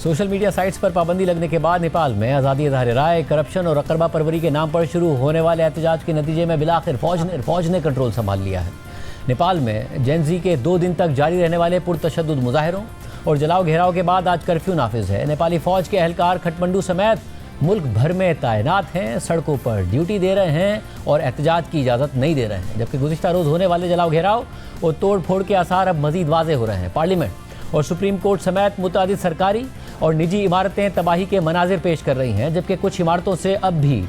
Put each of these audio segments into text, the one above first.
Social media sites पर पाबंदी लगने के बाद नेपाल में आज़ादी इज़हार राय, करप्शन और अकरबा परवरी के नाम पर शुरू होने वाले एहतजाज के नतीजे में बिलाखिर फौज ने कंट्रोल संभाल लिया है। नेपाल में जेन-ज़ी के 2 दिन तक जारी रहने वाले पुरतशद्दुद मुजाहिरों और जलाओ घेराव के बाद आज कर्फ्यू नाफिज है। नेपाली फौज के एहलकार खटमंडू समेत मुल्क भर में तैनात हैं, सड़कों पर ड्यूटी दे रहे हैं और एहतजाज की इजाज़त नहीं दे रहे हैं। जबकि गुज़िश्ता रोज़ होने वाले जलाओ घेराव और तोड़ फोड़ के आसार अब मज़ीद वाज़े हो रहे हैं। पार्लियामेंट और सुप्रीम कोर्ट समेत मुतअद्दिद सरकारी और निजी इमारतें तबाही के मनाजिर पेश कर रही हैं, जबकि कुछ इमारतों से अब भी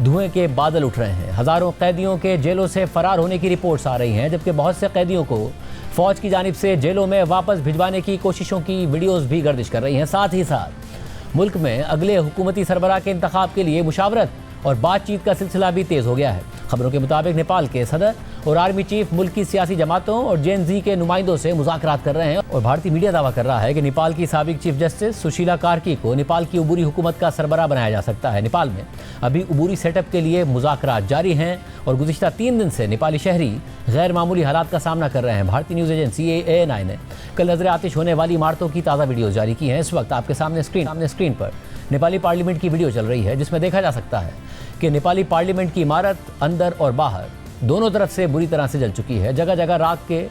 धुएं के बादल उठ रहे हैं। हज़ारों कैदियों के जेलों से फरार होने की रिपोर्ट्स आ रही हैं, जबकि बहुत से कैदियों को फ़ौज की जानिब से जेलों में वापस भिजवाने की कोशिशों की वीडियोज़ भी गर्दिश कर रही हैं। साथ ही साथ मुल्क में अगले हुकूमती सरबराह के इंतखाब के लिए मुशावरत और बातचीत का सिलसिला भी तेज़ हो गया है। खबरों के मुताबिक नेपाल के सदर और आर्मी चीफ मुल्क की सियासी जमातों और जेन-ज़ी के नुमाइंदों से मुज़ाकरात कर रहे हैं और भारतीय मीडिया दावा कर रहा है कि नेपाल की साबिक चीफ जस्टिस सुशीला कार्की को नेपाल की उबूरी हुकूमत का सरबराह बनाया जा सकता है। नेपाल में अभी उबूरी सेटअप के लिए मुज़ाकरात जारी हैं और गुज़िश्ता 3 दिन से नेपाली शहरी गैर मामूली हालात का सामना कर रहे हैं। भारतीय न्यूज़ एजेंसी ANI ने कल नजर आतिश होने वाली इमारतों की ताज़ा वीडियो जारी की है। इस वक्त आपके सामने स्क्रीन पर नेपाली पार्लियामेंट की वीडियो चल रही है, जिसमें देखा जा सकता है कि नेपाली पार्लियामेंट की इमारत अंदर और बाहर दोनों तरफ से बुरी तरह से जल चुकी है। जगह जगह राख के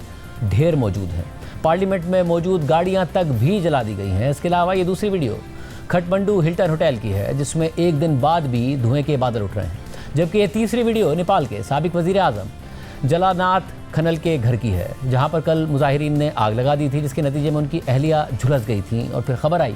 ढेर मौजूद हैं। पार्लियामेंट में मौजूद गाड़ियां तक भी जला दी गई हैं। इसके अलावा ये दूसरी वीडियो खटमंडू हिल्टन होटल की है, जिसमें 1 दिन बाद भी धुएं के बादल उठ रहे हैं। जबकि ये तीसरी वीडियो नेपाल के साबिक वज़ीर आज़म जलानाथ खनल के घर की है, जहाँ पर कल मुजाहिरीन ने आग लगा दी थी, जिसके नतीजे में उनकी अहलिया झुलस गई थी और फिर खबर आई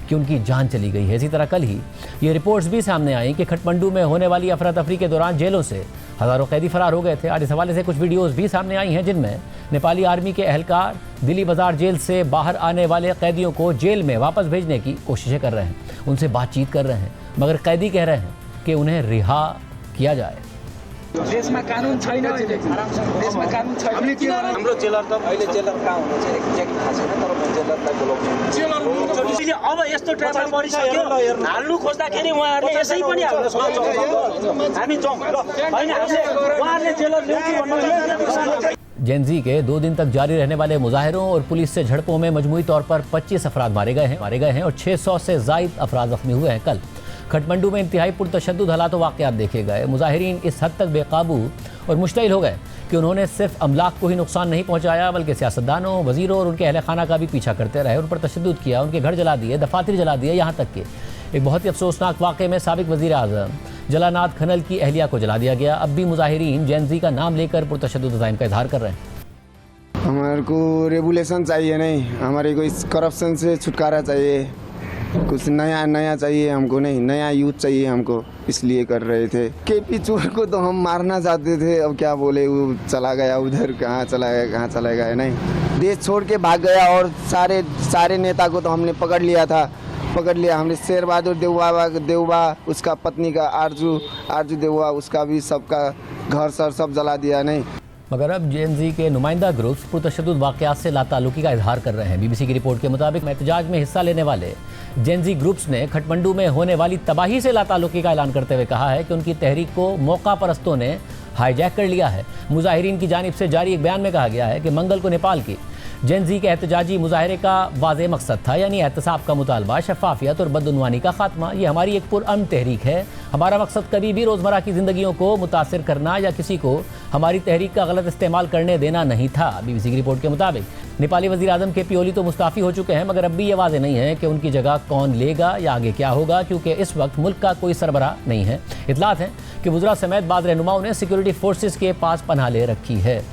कि उनकी जान चली गई है। इसी तरह कल ही ये रिपोर्ट्स भी सामने आई कि खटमंडू में होने वाली अफरा तफरी के दौरान जेलों से हज़ारों कैदी फरार हो गए थे। आज इस हवाले से कुछ वीडियोस भी सामने आई हैं, जिनमें नेपाली आर्मी के एहलकार दिल्ली बाजार जेल से बाहर आने वाले कैदियों को जेल में वापस भेजने की कोशिशें कर रहे हैं, उनसे बातचीत कर रहे हैं, मगर कैदी कह रहे हैं कि उन्हें रिहा किया जाए। देश में कानून छैन, देश में कानून छैन। हाम्रो जेलर त अहिले जेलर कहाँ हुनुहुन्छ एक्ज्याक्ट थाहा छैन, तर म जेलरलाई बोलाउँछु। अब यस्तो ट्रायल परिसक्यो, हाल्नु खोज्दाखेरि उहाँहरूले यसै पनि हाल्न सक्नुहुन्छ। हामी जाउँ ल, हैन हामीले उहाँहरूले जेलर ल्याउ कि भन्नु। जेन-ज़ी के 2 दिन तक जारी रहने वाले मुजाहिरों और पुलिस से झड़पों में मजमूई तौर पर 25 अफराद मारे गए हैं और 600 से ज़ायद अफराद जख्मी हुए हैं। कल खटमंडू में इंतहाई पुरतशद्दुद हालात व वाक़यात देखे गए। मुजाहिरीन इस हद तक बेकाबू और मुश्तइल हो गए कि उन्होंने सिर्फ अमलाक को ही नुकसान नहीं पहुंचाया, बल्कि सियासतदानों, वज़ीरों और उनके अहल खाना का भी पीछा करते रहे, उन पर तशद्दुद किया, उनके घर जला दिए, दफातर जला दिए। यहाँ तक कि एक बहुत ही अफसोसनाक वाक़े में साबिक वज़ीर आज़म जलानाथ खनल की अहलिया को जला दिया गया। अब भी मुजाहिरीन जेन-ज़ी का नाम लेकर पुरतशद्दुद अज़ाइम का इज़हार कर रहे हैं। हमारे को रेगुलेशन चाहिए, नहीं हमारे को इस करप्शन से छुटकारा चाहिए, कुछ नया चाहिए हमको, नहीं नया यूथ चाहिए हमको, इसलिए कर रहे थे। केपी चोर को तो हम मारना चाहते थे, अब क्या बोले, वो चला गया उधर, कहाँ चला गया नहीं, देश छोड़ के भाग गया। और सारे नेता को तो हमने पकड़ लिया हमने। शेर बहादुर देउबा, उसका पत्नी का आरजू देउबा, उसका भी सबका घर सर सब जला दिया। नहीं मगर अब जेन-ज़ी के नुमाइंदा ग्रुप्स पुरतशद्दुद वाक़यात से लाताल्लुकी का इजहार कर रहे हैं। BBC की रिपोर्ट के मुताबिक एहतजाज में हिस्सा लेने वाले जेन-ज़ी ग्रुप्स ने खटमंडू में होने वाली तबाही से लाताल्लुकी का ऐलान करते हुए कहा है कि उनकी तहरीक को मौका परस्तों ने हाईजैक कर लिया है। मुजाहिरीन की जानिब से जारी एक बयान में कहा गया है कि मंगल को नेपाल की जेन-ज़ी के एहतजाजी मुजाहरे का वाज़ेह मकसद था, यानी एहतसाब का मुतालबा, शफाफियत और बदउनवानी का खात्मा। ये हमारी एक पुरअमन तहरीक है। हमारा मकसद कभी भी रोज़मर्रा की ज़िंदगियों को मुतासिर करना या किसी को हमारी तहरीक का गलत इस्तेमाल करने देना नहीं था। BBC की रिपोर्ट के मुताबिक नेपाली वज़ीर आज़म KP ओली तो मुस्ताफ़ी हो चुके हैं, मगर अब भी ये वाज़ेह नहीं है कि उनकी जगह कौन लेगा या आगे क्या होगा, क्योंकि इस वक्त मुल्क का कोई सरबराह नहीं है। इतलात है कि वज़रा समेत बाद रहनुमाओं ने सिक्योरिटी फोर्सेस के पास पनाह ले रखी है।